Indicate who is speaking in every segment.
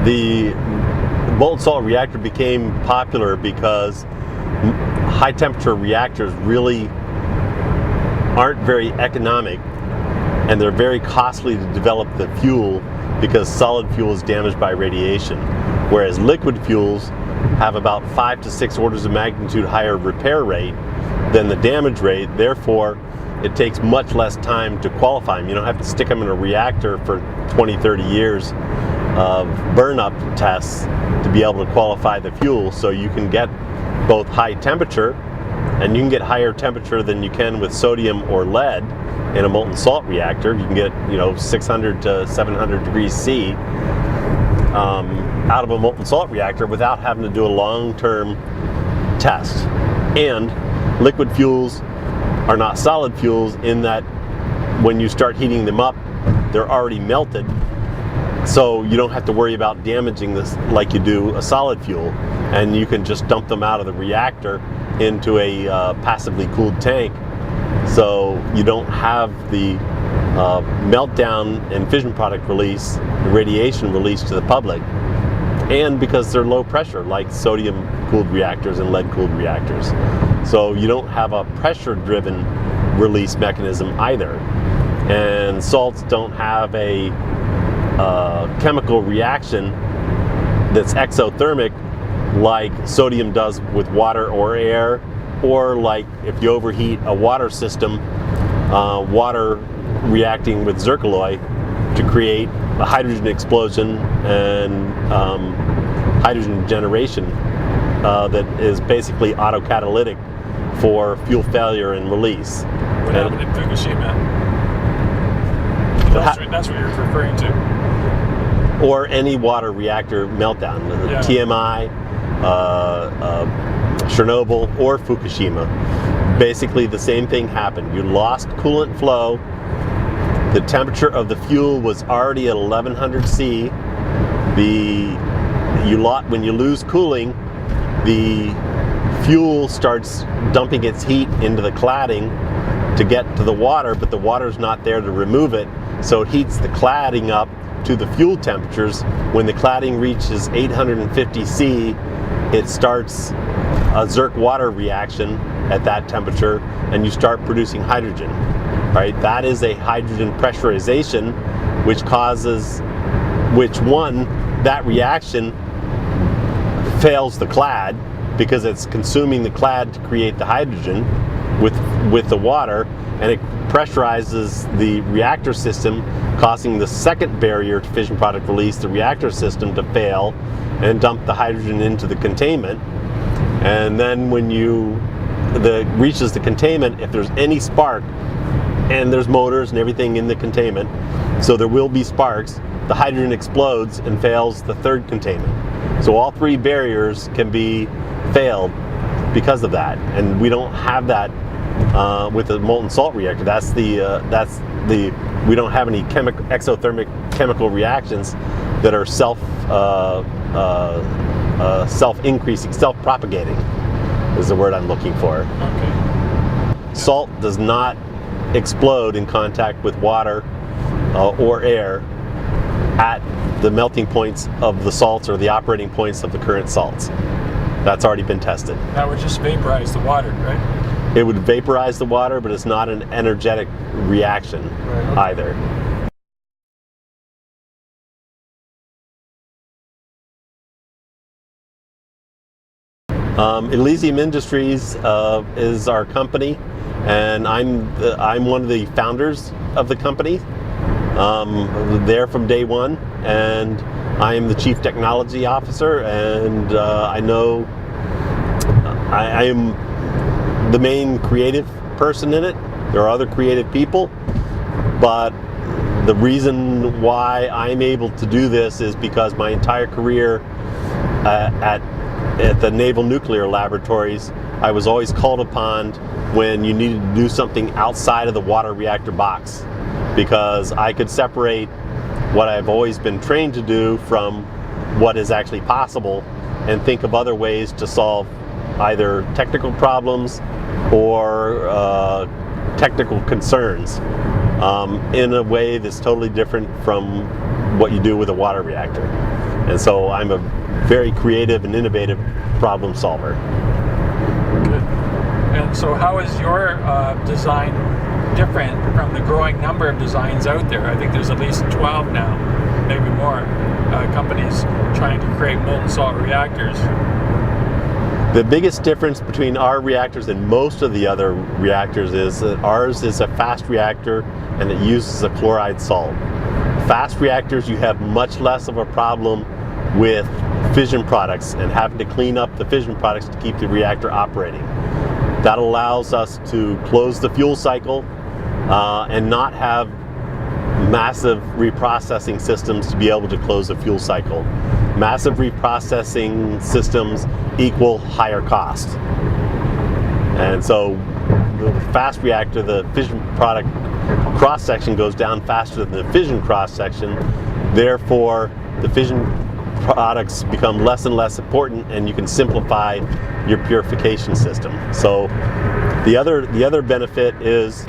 Speaker 1: The molten salt reactor became popular because high temperature reactors really aren't very economic, and they're very costly to develop the fuel because solid fuel is damaged by radiation, whereas liquid fuels have about 5 to 6 orders of magnitude higher repair rate than the damage rate. Therefore, it takes much less time to qualify them. You don't have to stick them in a reactor for 20, 30 years of burn-up tests to be able to qualify the fuel. So you can get both high temperature, and you can get higher temperature than you can with sodium or lead in a molten salt reactor. You can get 600 to 700 degrees C out of a molten salt reactor without having to do a long-term test. And liquid fuels are not solid fuels in that when you start heating them up, they're already melted. So you don't have to worry about damaging this like you do a solid fuel. And you can just dump them out of the reactor into a passively cooled tank. So you don't have the meltdown and fission product release, radiation release to the public. And because they're low pressure, like sodium cooled reactors and lead cooled reactors. So you don't have a pressure driven release mechanism either. And salts don't have a chemical reaction that's exothermic like sodium does with water or air, or like if you overheat a water system, water reacting with zircaloy to create a hydrogen explosion and hydrogen generation that is basically autocatalytic for fuel failure and release.
Speaker 2: What happened in Fukushima? That's what you're referring to.
Speaker 1: Or any water reactor meltdown,
Speaker 2: Yeah.
Speaker 1: TMI, Chernobyl, or Fukushima. Basically the same thing happened. You lost coolant flow. The temperature of the fuel was already at 1100 C. When you lose cooling, the fuel starts dumping its heat into the cladding to get to the water, but the water's not there to remove it, so it heats the cladding up to the fuel temperatures. When the cladding reaches 850 C, it starts a Zirc water reaction at that temperature, and you start producing hydrogen. Right? That is a hydrogen pressurization, that reaction fails the clad because it's consuming the clad to create the hydrogen with the water, and it pressurizes the reactor system, causing the second barrier to fission product release, the reactor system, to fail and dump the hydrogen into the containment. And then when reaches the containment, if there's any spark, and there's motors and everything in the containment, so there will be sparks, the hydrogen explodes and fails the third containment. So all three barriers can be failed because of that, and we don't have that with a molten salt reactor. We don't have any exothermic chemical reactions that are self-increasing, self-propagating is the word I'm looking for.
Speaker 2: Okay.
Speaker 1: Salt does not explode in contact with water or air at the melting points of the salts or the operating points of the current salts. That's already been tested.
Speaker 2: That would just vaporize the water, right?
Speaker 1: It would vaporize the water, but it's not an energetic reaction either. Elysium Industries is our company, and I'm one of the founders of the company. There from day one, and I am the Chief Technology Officer, and I am the main creative person in it. There are other creative people, but the reason why I'm able to do this is because my entire career at the Naval Nuclear Laboratories, I was always called upon when you needed to do something outside of the water reactor box, because I could separate what I've always been trained to do from what is actually possible and think of other ways to solve either technical problems or technical concerns in a way that's totally different from what you do with a water reactor. And so I'm a very creative and innovative problem solver.
Speaker 2: Good. And so how is your design different from the growing number of designs out there? I think there's at least 12 now, maybe more, companies trying to create molten salt reactors.
Speaker 1: The biggest difference between our reactors and most of the other reactors is that ours is a fast reactor and it uses a chloride salt. Fast reactors, you have much less of a problem with fission products and having to clean up the fission products to keep the reactor operating. That allows us to close the fuel cycle and not have massive reprocessing systems to be able to close the fuel cycle. Massive reprocessing systems equal higher cost. And so the fast reactor, the fission product cross-section goes down faster than the fission cross-section. Therefore, the fission products become less and less important, and you can simplify your purification system. So the other benefit is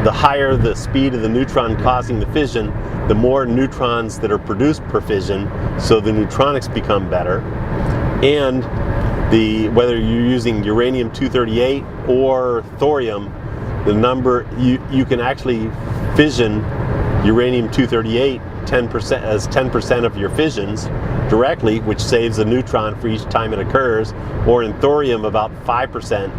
Speaker 1: the higher the speed of the neutron causing the fission, the more neutrons that are produced per fission, so the neutronics become better. And whether you're using uranium-238 or thorium, the number you can actually fission uranium-238 as 10% of your fissions directly, which saves a neutron for each time it occurs, or in thorium about 5%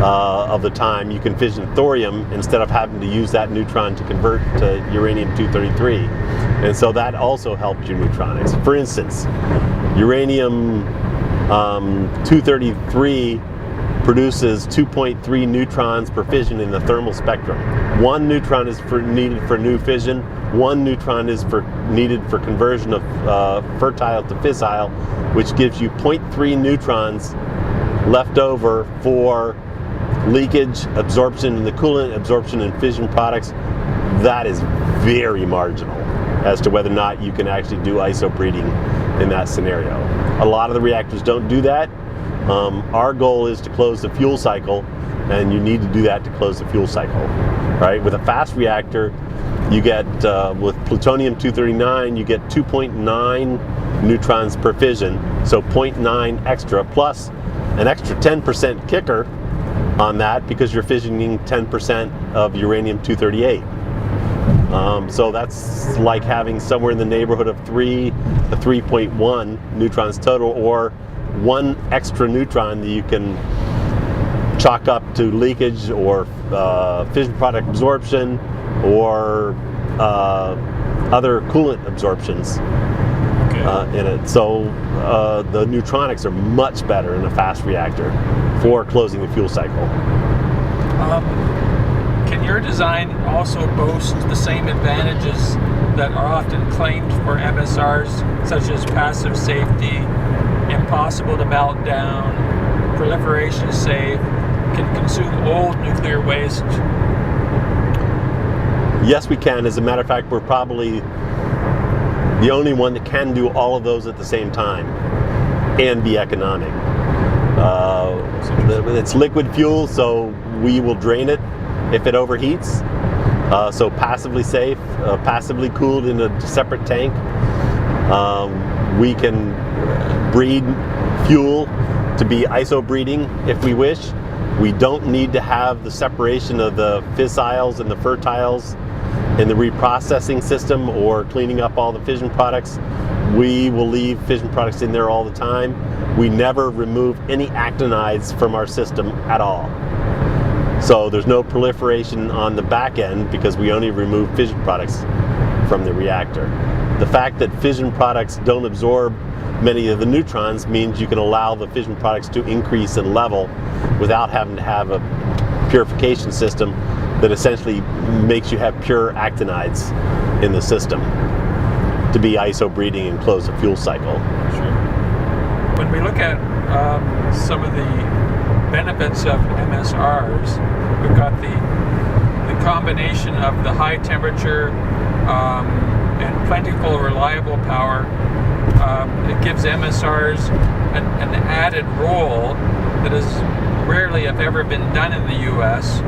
Speaker 1: of the time you can fission thorium instead of having to use that neutron to convert to uranium-233. And so that also helps your neutronics. For instance, uranium-233 produces 2.3 neutrons per fission in the thermal spectrum. 1 neutron is needed for new fission, 1 neutron is needed for conversion of fertile to fissile, which gives you 0.3 neutrons left over for leakage, absorption in the coolant, absorption in fission products. That is very marginal as to whether or not you can actually do isobreeding in that scenario. A lot of the reactors don't do that. Our goal is to close the fuel cycle, and you need to do that to close the fuel cycle, right? With a fast reactor, you get, with plutonium-239, you get 2.9 neutrons per fission, so 0.9 extra, plus an extra 10% kicker on that because you're fissioning 10% of uranium-238. So that's like having somewhere in the neighborhood of 3 to 3.1 neutrons total, or 1 extra neutron that you can chalk up to leakage or fission product absorption or other coolant absorptions in it. So the neutronics are much better in a fast reactor for closing the fuel cycle.
Speaker 2: Can your design also boast the same advantages that are often claimed for MSRs, such as passive safety, impossible to melt down, proliferation safe, can consume old nuclear waste?
Speaker 1: Yes, we can. As a matter of fact, we're probably the only one that can do all of those at the same time and be economic. It's liquid fuel, so we will drain it if it overheats. So passively safe, passively cooled in a separate tank. We can breed fuel to be isobreeding if we wish. We don't need to have the separation of the fissiles and the fertiles in the reprocessing system or cleaning up all the fission products. We will leave fission products in there all the time. We never remove any actinides from our system at all. So there's no proliferation on the back end because we only remove fission products from the reactor. The fact that fission products don't absorb many of the neutrons means you can allow the fission products to increase in level without having to have a purification system that essentially makes you have pure actinides in the system to be isobreeding and close the fuel cycle.
Speaker 2: Sure. When we look at some of the benefits of MSRs, we've got the combination of the high temperature and plentiful reliable power. It gives MSRs an added role that has rarely, if ever, been done in the U.S.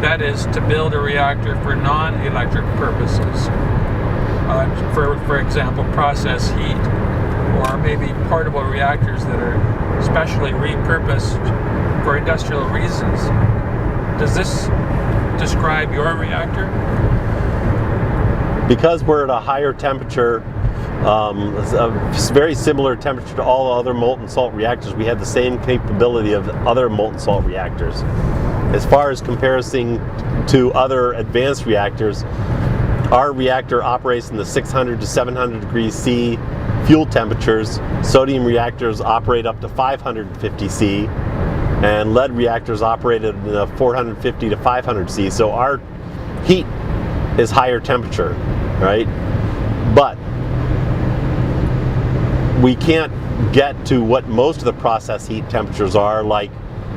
Speaker 2: That is to build a reactor for non-electric purposes. for example, process heat, or maybe portable reactors that are specially repurposed for industrial reasons. Does this describe your reactor?
Speaker 1: Because we're at a higher temperature, a very similar temperature to all other molten salt reactors, we have the same capability of other molten salt reactors. As far as comparison to other advanced reactors, our reactor operates in the 600 to 700 degrees C fuel temperatures. Sodium reactors operate up to 550 C, and lead reactors operate at 450 to 500 C. So our heat is higher temperature, right? But we can't get to what most of the process heat temperatures are, like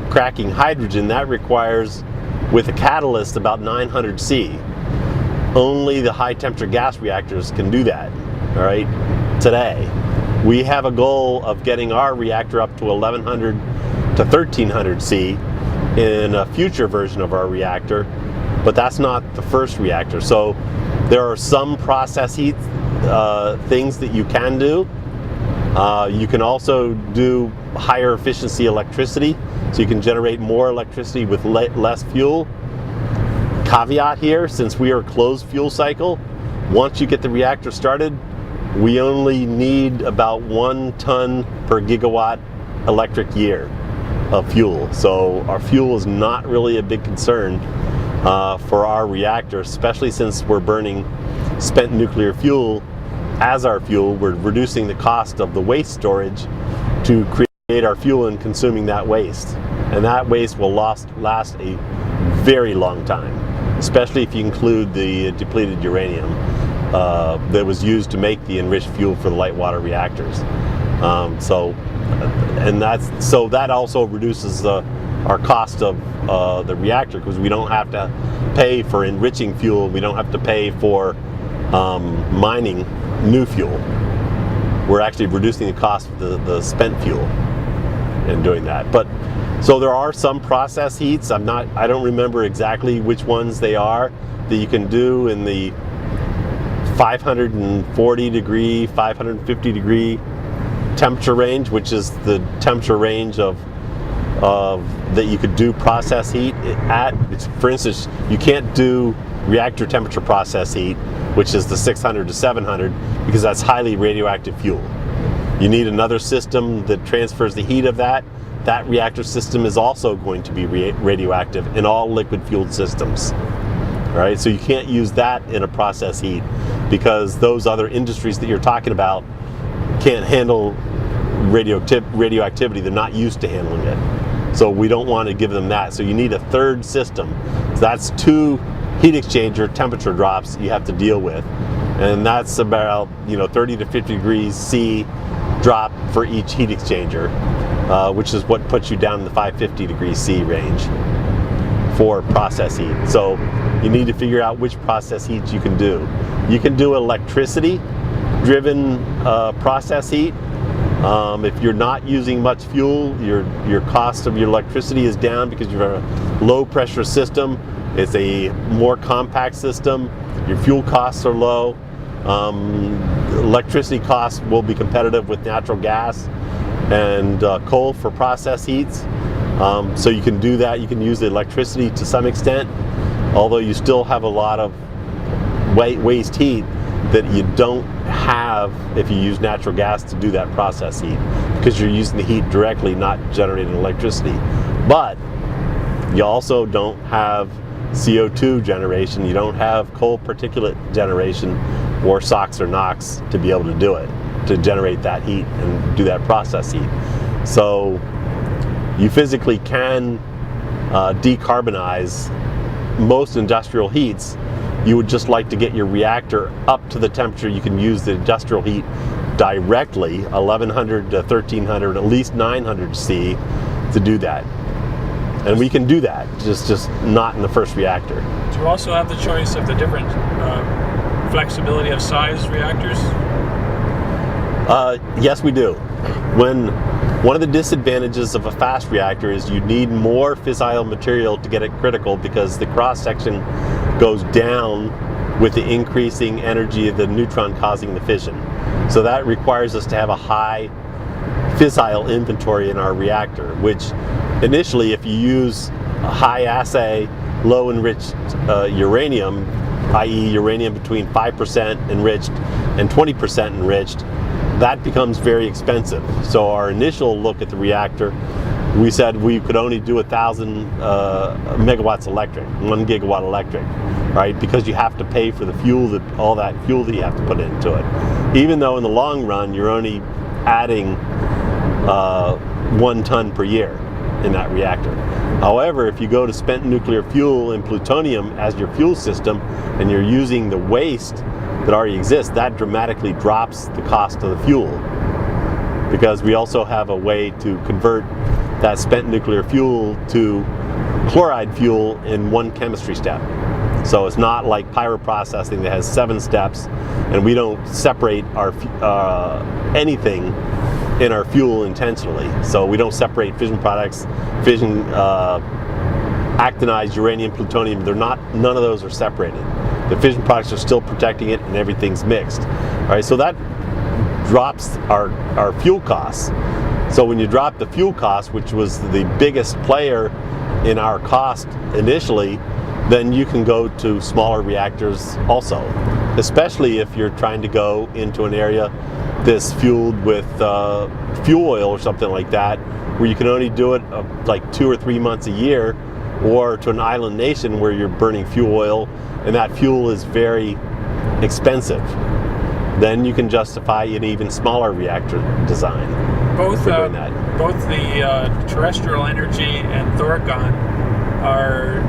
Speaker 1: cracking hydrogen. That requires, with a catalyst, about 900 C. Only the high temperature gas reactors can do that, all right, today. We have a goal of getting our reactor up to 1100 to 1300 C in a future version of our reactor, but that's not the first reactor. So there are some process heat things that you can do. You can also do higher efficiency electricity, so you can generate more electricity with less fuel. Caveat here, since we are a closed fuel cycle, once you get the reactor started, we only need about 1 ton per gigawatt electric year of fuel. So our fuel is not really a big concern for our reactor, especially since we're burning spent nuclear fuel as our fuel. We're reducing the cost of the waste storage to create our fuel and consuming that waste. And that waste will last a very long time, especially if you include the depleted uranium that was used to make the enriched fuel for the light water reactors. So that also reduces our cost of the reactor, because we don't have to pay for enriching fuel. We don't have to pay for mining new fuel. We're actually reducing the cost of the spent fuel in doing that. But so there are some process heats. I don't remember exactly which ones they are that you can do in the 540 degree, 550 degree temperature range, which is the temperature range of that you could do process heat at. For instance, you can't do reactor temperature process heat, which is the 600 to 700, because that's highly radioactive fuel. You need another system that transfers the heat of that. That reactor system is also going to be radioactive in all liquid fueled systems. All right, so you can't use that in a process heat, because those other industries that you're talking about can't handle radioactivity. They're not used to handling it. So we don't want to give them that. So you need a third system. So that's 2 heat exchanger temperature drops you have to deal with. And that's about 30 to 50 degrees C drop for each heat exchanger, which is what puts you down in the 550 degrees C range for process heat. So you need to figure out which process heat you can do. You can do electricity driven process heat. If you're not using much fuel, your cost of your electricity is down because you're a low pressure system. It's a more compact system. Your fuel costs are low. Electricity costs will be competitive with natural gas and coal for process heats. So you can do that. You can use the electricity to some extent, although you still have a lot of waste heat that you don't have if you use natural gas to do that process heat, because you're using the heat directly, not generating electricity. But you also don't have CO2 generation. You don't have coal particulate generation or SOx or NOx to be able to do it, to generate that heat and do that process heat. So you physically can decarbonize most industrial heats. You would just like to get your reactor up to the temperature you can use the industrial heat directly, 1100 to 1300, at least 900 C, to do that. And we can do that, just not in the first reactor.
Speaker 2: Do you also have the choice of the different flexibility of size reactors?
Speaker 1: Yes, we do. One of the disadvantages of a fast reactor is you need more fissile material to get it critical, because the cross section goes down with the increasing energy of the neutron causing the fission. So that requires us to have a high fissile inventory in our reactor, which initially, if you use a high assay, low enriched uranium, i.e. uranium between 5% enriched and 20% enriched, that becomes very expensive. So our initial look at the reactor, we said we could only do 1,000 megawatts electric, 1 gigawatt electric, right? Because you have to pay for the fuel, all that fuel that you have to put into it. Even though in the long run, you're only adding 1 ton per year in that reactor. However, if you go to spent nuclear fuel and plutonium as your fuel system, and you're using the waste that already exists, that dramatically drops the cost of the fuel. Because we also have a way to convert that spent nuclear fuel to chloride fuel in 1 chemistry step. So it's not like pyroprocessing that has 7 steps, and we don't separate our anything in our fuel intentionally. So we don't separate fission products, fission actinized uranium, plutonium. None of those are separated. The fission products are still protecting it, and everything's mixed. All right, so that drops our fuel costs. So when you drop the fuel cost, which was the biggest player in our cost initially, then you can go to smaller reactors also, especially if you're trying to go into an area that's fueled with fuel oil or something like that, where you can only do it like 2 or 3 months a year, or to an island nation where you're burning fuel oil and that fuel is very expensive. Then you can justify an even smaller reactor design.
Speaker 2: Both the terrestrial energy and Thorcon are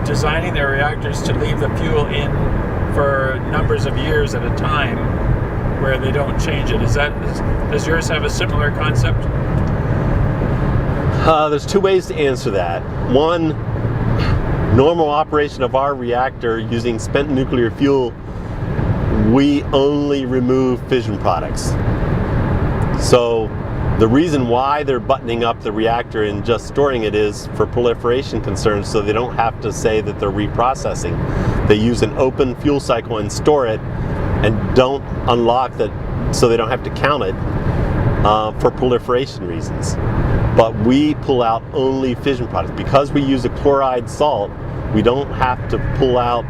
Speaker 2: designing their reactors to leave the fuel in for numbers of years at a time, where they don't change it. Does yours have a similar concept?
Speaker 1: There's 2 ways to answer that. One, normal operation of our reactor using spent nuclear fuel, we only remove fission products. So the reason why they're buttoning up the reactor and just storing it is for proliferation concerns, so they don't have to say that they're reprocessing. They use an open fuel cycle and store it, and don't unlock that, so they don't have to count it for proliferation reasons. But we pull out only fission products. Because we use a chloride salt, we don't have to pull out,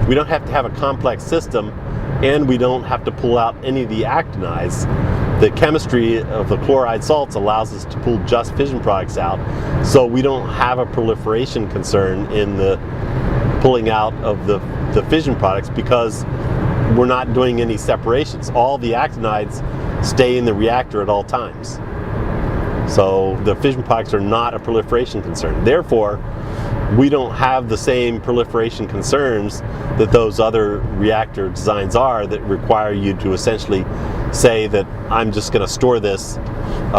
Speaker 1: we don't have to have a complex system, and we don't have to pull out any of the actinides. The chemistry of the chloride salts allows us to pull just fission products out, so we don't have a proliferation concern in the pulling out of the fission products, because we're not doing any separations. All the actinides stay in the reactor at all times. So the fission products are not a proliferation concern. Therefore, we don't have the same proliferation concerns that those other reactor designs are, that require you to essentially say that I'm just going to store this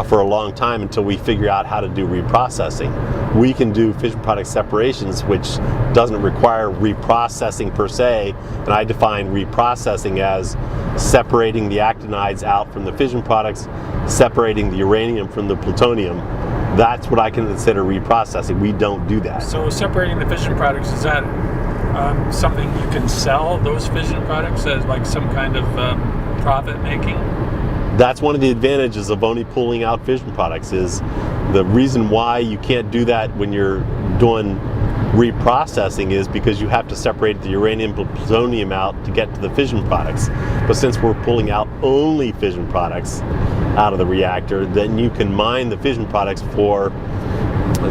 Speaker 1: for a long time until we figure out how to do reprocessing. We can do fission product separations, which doesn't require reprocessing per se, and I define reprocessing as separating the actinides out from the fission products, separating the uranium from the plutonium. That's what I can consider reprocessing. We don't do that.
Speaker 2: So separating the fission products, is that something you can sell, those fission products, as like some kind of profit making?
Speaker 1: That's one of the advantages of only pulling out fission products. Is the reason why you can't do that when you're doing reprocessing is because you have to separate the uranium and plutonium out to get to the fission products. But since we're pulling out only fission products out of the reactor, then you can mine the fission products for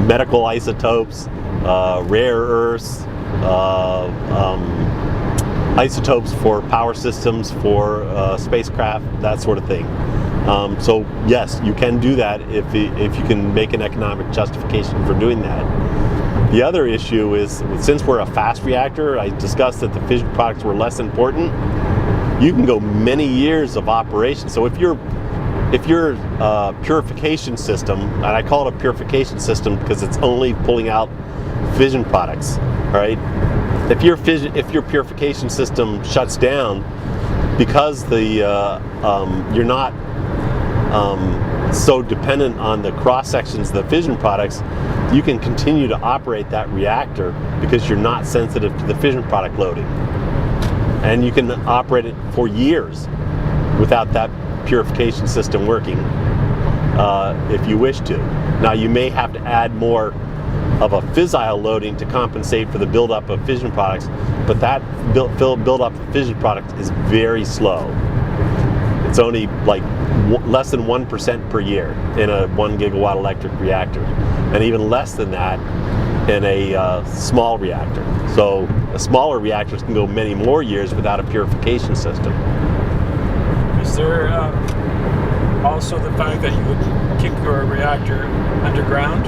Speaker 1: medical isotopes, rare earths, isotopes for power systems, for spacecraft, that sort of thing. So yes, you can do that if you can make an economic justification for doing that. The other issue is, since we're a fast reactor, I discussed that the fission products were less important. You can go many years of operation. So if your purification system, and I call it a purification system because it's only pulling out fission products, right? If your purification system shuts down because you're not so dependent on the cross sections of the fission products, you can continue to operate that reactor because you're not sensitive to the fission product loading. and you can operate it for years without that purification system working if you wish to. Now you may have to add more of a fissile loading to compensate for the buildup of fission products, but that buildup of fission product is very slow. It's only like less than 1% per year in a 1 gigawatt electric reactor, and even less than that in a small reactor. So smaller reactors can go many more years without a purification system.
Speaker 2: Is there also the fact that you would keep your reactor underground?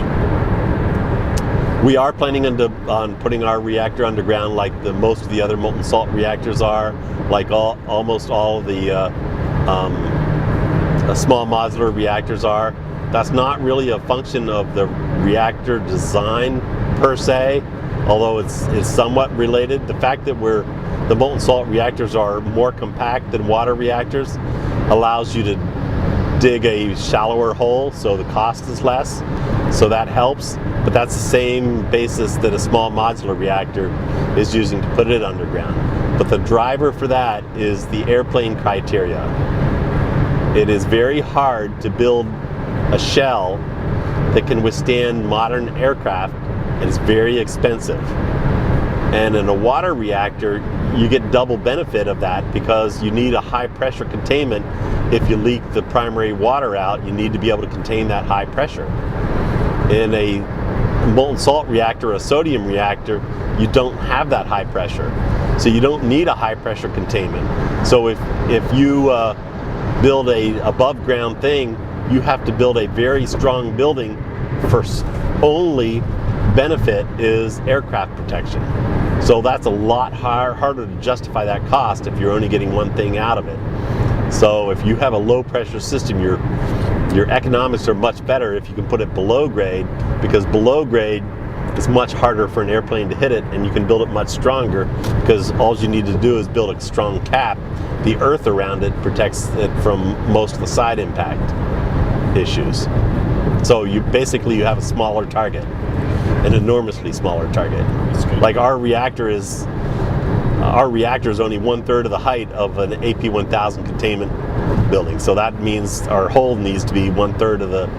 Speaker 1: We are planning on putting our reactor underground like most of the other molten salt reactors are, like almost all of the small modular reactors are. That's not really a function of the reactor design per se, although it's somewhat related. The fact that the molten salt reactors are more compact than water reactors allows you to dig a shallower hole, so the cost is less, so that helps. But that's the same basis that a small modular reactor is using to put it underground. But the driver for that is the airplane criteria. It is very hard to build a shell that can withstand modern aircraft, and it's very expensive. And in a water reactor, you get double benefit of that because you need a high pressure containment. If you leak the primary water out, you need to be able to contain that high pressure. In a molten salt reactor, a sodium reactor, you don't have that high pressure. So you don't need a high pressure containment. So if you build a above ground thing, you have to build a very strong building. First, only benefit is aircraft protection. So that's a lot harder to justify that cost if you're only getting one thing out of it. So if you have a low pressure system, your economics are much better if you can put it below grade, because below grade it's much harder for an airplane to hit it, and you can build it much stronger because all you need to do is build a strong cap. The earth around it protects it from most of the side impact issues. So you have a smaller target, an enormously smaller target. Like our reactor is only 1/3 of the height of an AP1000 containment building. So that means our hole needs to be 1/3 of the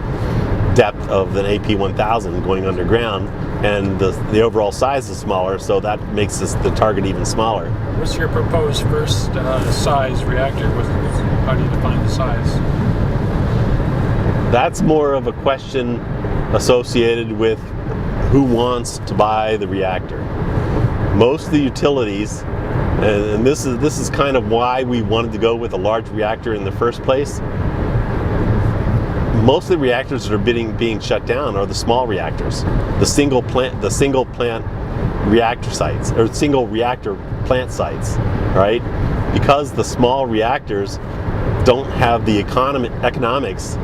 Speaker 1: depth of an AP1000 going underground, and the overall size is smaller, so that makes the target even smaller.
Speaker 2: What's your proposed first size reactor? How do you define the size?
Speaker 1: That's more of a question associated with who wants to buy the reactor. Most of the utilities, and this is kind of why we wanted to go with a large reactor in the first place. Most of the reactors that are being shut down are the small reactors, the single plant reactor sites, or single reactor plant sites, right? Because the small reactors don't have the economics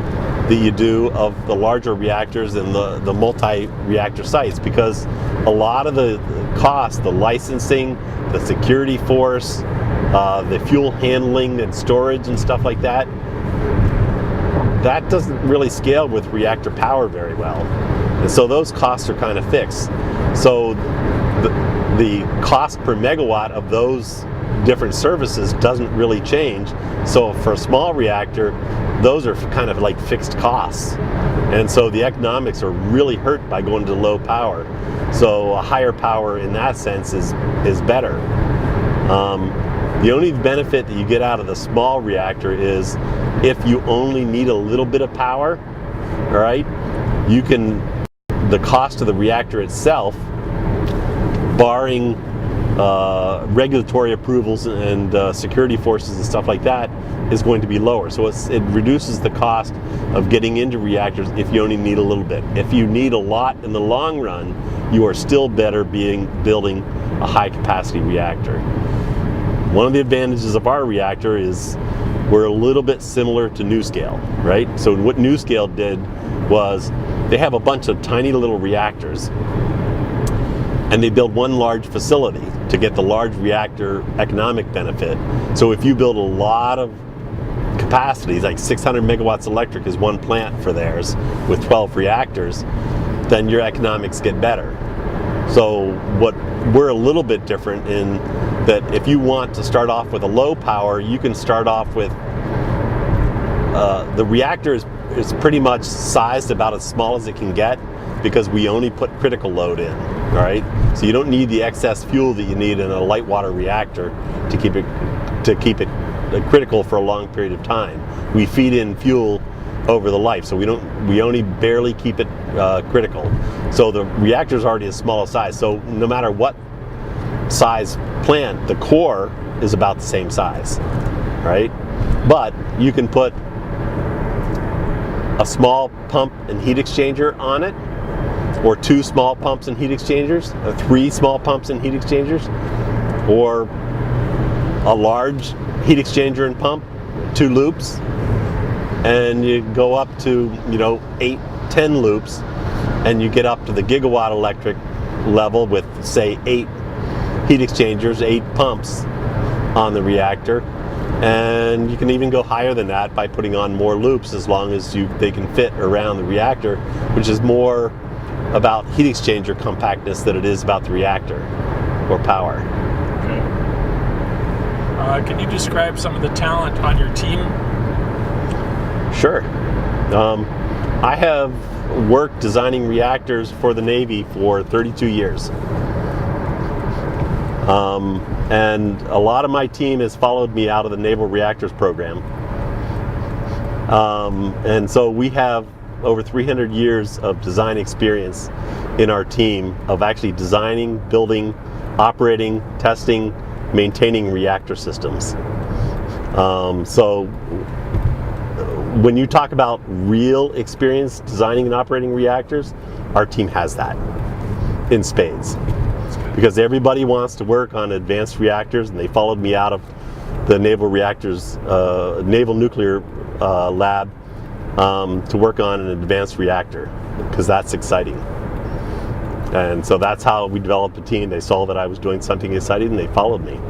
Speaker 1: that you do of the larger reactors and the multi-reactor sites, because a lot of the cost, the licensing, the security force, the fuel handling and storage and stuff like that, that doesn't really scale with reactor power very well. And so those costs are kind of fixed. So the cost per megawatt of those different services doesn't really change. So for a small reactor, those are kind of like fixed costs. And so the economics are really hurt by going to low power. So a higher power in that sense is better. The only benefit that you get out of the small reactor is if you only need a little bit of power, all right, the cost of the reactor itself, barring regulatory approvals and security forces and stuff like that, is going to be lower. So it reduces the cost of getting into reactors if you only need a little bit. If you need a lot in the long run, you are still better building a high capacity reactor. One of the advantages of our reactor is we're a little bit similar to NuScale, right? So what NuScale did was they have a bunch of tiny little reactors, and they build one large facility to get the large reactor economic benefit. So if you build a lot of capacities, like 600 megawatts electric is one plant for theirs with 12 reactors, then your economics get better. So we're a little bit different in that if you want to start off with a low power, you can start off with the reactor is pretty much sized about as small as it can get, because we only put critical load in, all right? So you don't need the excess fuel that you need in a light water reactor to keep it critical for a long period of time. We feed in fuel over the life, so we only barely keep it critical. So the reactor is already a small size. So no matter what size plant, the core is about the same size, right? But you can put a small pump and heat exchanger on it, or 2 small pumps and heat exchangers, or 3 small pumps and heat exchangers, or a large heat exchanger and pump, 2 loops, and you go up to 8-10 loops, and you get up to the gigawatt electric level with, say, 8 heat exchangers, 8 pumps on the reactor. And you can even go higher than that by putting on more loops, as long as they can fit around the reactor, which is more about heat exchanger compactness than it is about the reactor or power.
Speaker 2: Okay. Can you describe some of the talent on your team?
Speaker 1: Sure. I have worked designing reactors for the Navy for 32 years. And a lot of my team has followed me out of the Naval Reactors program. And so we have over 300 years of design experience in our team of actually designing, building, operating, testing, maintaining reactor systems. So when you talk about real experience designing and operating reactors, our team has that in spades. Because everybody wants to work on advanced reactors, and they followed me out of the Naval Reactors, Naval Nuclear Lab to work on an advanced reactor, because that's exciting. And so that's how we developed a team. They saw that I was doing something exciting, and they followed me.